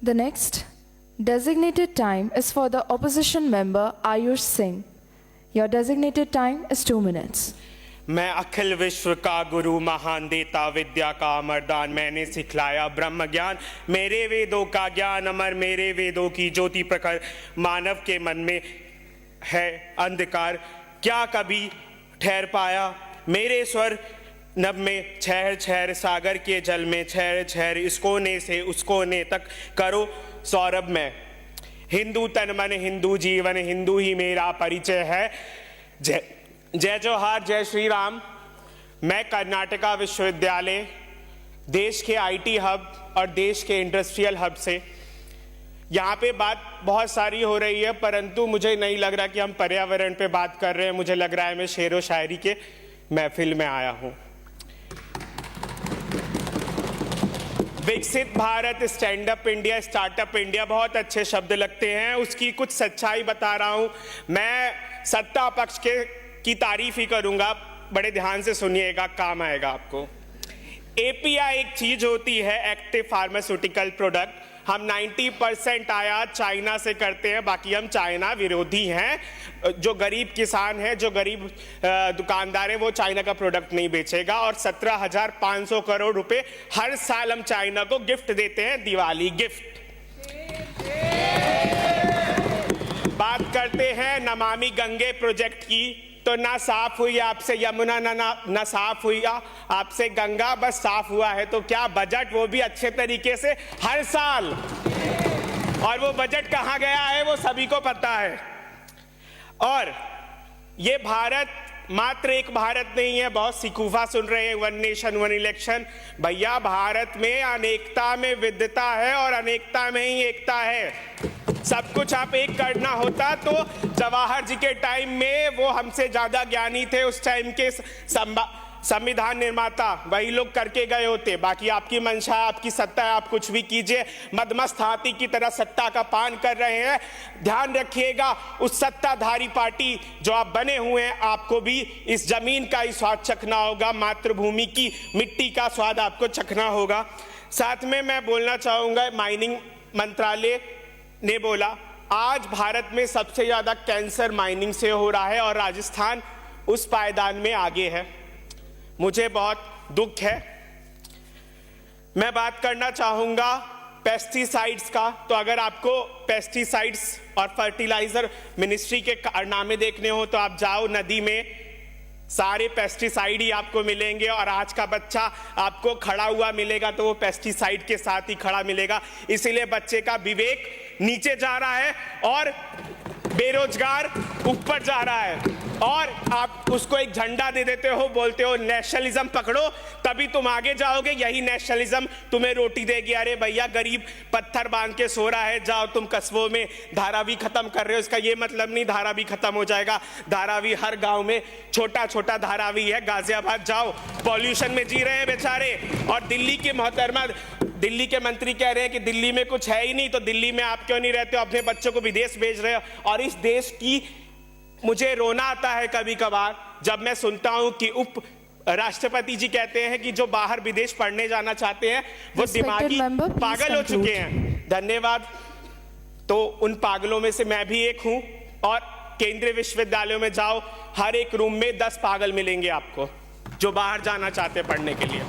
The next designated time is for the opposition member Ayush Singh. Your designated time is 2 minutes. मैं अखिल विश्व का गुरु महान देता विद्या का अमरदान, मैंने सिखलाया ब्रह्म ज्ञान, मेरे वेदों का ज्ञान अमर, मेरे वेदों की ज्योति प्रखर, मानव के मन में है अंधकार, क्या कभी ठहर पाया मेरे स्वर नभ में, छहर छहर सागर के जल में, छहर छहर इस कोने से उस कोने तक करो सौरभ में। हिंदू तन मन हिंदू जीवन, हिंदू ही मेरा परिचय है। जय जय जोहार, जय श्री राम। मैं कर्नाटका विश्वविद्यालय, देश के आईटी हब और देश के इंडस्ट्रियल हब से, यहाँ पे बात बहुत सारी हो रही है, परंतु मुझे नहीं लग रहा कि हम पर्यावरण पे बात कर रहे हैं। मुझे लग रहा है मैं शेरो शायरी के महफिल में आया हूँ। विकसित Bharat, stand up India, startup India बहुत अच्छे शब्द लगते हैं, उसकी कुछ सच्चाई बता रहा हूँ। मैं सत्ता पक्ष की तारीफ ही करूंगा, बड़े ध्यान से सुनिएगा, काम आएगा आपको। एपीआई एक चीज होती है, एक्टिव फार्मास्यूटिकल प्रोडक्ट। हम 90% आयात चाइना से करते हैं, बाकी हम चाइना विरोधी हैं। जो गरीब किसान है, जो गरीब दुकानदार है, वो चाइना का प्रोडक्ट नहीं बेचेगा। और 17,500 करोड़ रुपए हर साल हम चाइना को गिफ्ट देते हैं, दिवाली गिफ्ट। बात करते हैं नमामि गंगे प्रोजेक्ट की, तो ना साफ हुई आपसे यमुना, ना साफ हुई आपसे गंगा, बस साफ हुआ है तो क्या बजट, वो भी अच्छे तरीके से हर साल। और वो बजट कहां गया है वो सभी को पता है। और ये भारत मात्र एक भारत नहीं है, बहुत सिकूफा सुन रहे हैं, वन नेशन वन इलेक्शन। भैया भारत में अनेकता में विविधता है और अनेकता में ही एकता है। सब कुछ आप एक करना होता तो जवाहर जी के टाइम में वो हमसे ज्यादा ज्ञानी थे, उस टाइम के संविधान निर्माता, वही लोग करके गए होते। बाकी आपकी मंशा, आपकी सत्ता है, आप कुछ भी कीजिए। मदमस्त हाथी की तरह सत्ता का पान कर रहे हैं। ध्यान रखिएगा, उस सत्ताधारी पार्टी जो आप बने हुए हैं, आपको भी इस जमीन का ही स्वाद चखना होगा, मातृभूमि की मिट्टी का स्वाद आपको चखना होगा। साथ में मैं बोलना चाहूंगा, माइनिंग मंत्रालय ने बोला आज भारत में सबसे ज्यादा कैंसर माइनिंग से हो रहा है और राजस्थान उस पायदान में आगे है। मुझे बहुत दुख है। मैं बात करना चाहूंगा पेस्टिसाइड्स का। तो अगर आपको पेस्टिसाइड्स और फर्टिलाइजर मिनिस्ट्री के कारनामे देखने हो तो आप जाओ नदी में, सारे पेस्टिसाइड ही आपको मिलेंगे। और आज का बच्चा आपको खड़ा हुआ मिलेगा तो वो पेस्टिसाइड के साथ ही खड़ा मिलेगा। इसीलिए बच्चे का विवेक नीचे जा रहा है और बेरोजगार ऊपर जा रहा है। और आप उसको एक झंडा दे देते हो, बोलते हो नेशनलिज्म पकड़ो, तभी तुम आगे जाओगे, यही नेशनलिज्म तुम्हें रोटी देगी। अरे भैया, गरीब पत्थर बांध के सो रहा है, जाओ तुम कस्बों में धारावी खत्म कर रहे हो। इसका ये मतलब नहीं धारावी खत्म हो जाएगा। धारावी हर गांव में छोटा छोटा धारावी है। गाजियाबाद जाओ, पॉल्यूशन में जी रहे हैं बेचारे। और दिल्ली के मोहतरमा, दिल्ली के मंत्री कह रहे हैं कि दिल्ली में कुछ है ही नहीं, तो दिल्ली में आप क्यों नहीं रहते हो, अपने बच्चों को विदेश भेज रहे हो। और इस देश की मुझे रोना आता है कभी कभार जब मैं सुनता हूं कि उप राष्ट्रपति जी कहते हैं कि जो बाहर विदेश पढ़ने जाना चाहते हैं वो दिमागी पागल हो चुके हैं। धन्यवाद। तो उन पागलों में से मैं भी एक हूं। और केंद्रीय विश्वविद्यालयों में जाओ, हर एक रूम में 10 पागल मिलेंगे आपको जो बाहर जाना चाहते हैं पढ़ने के लिए।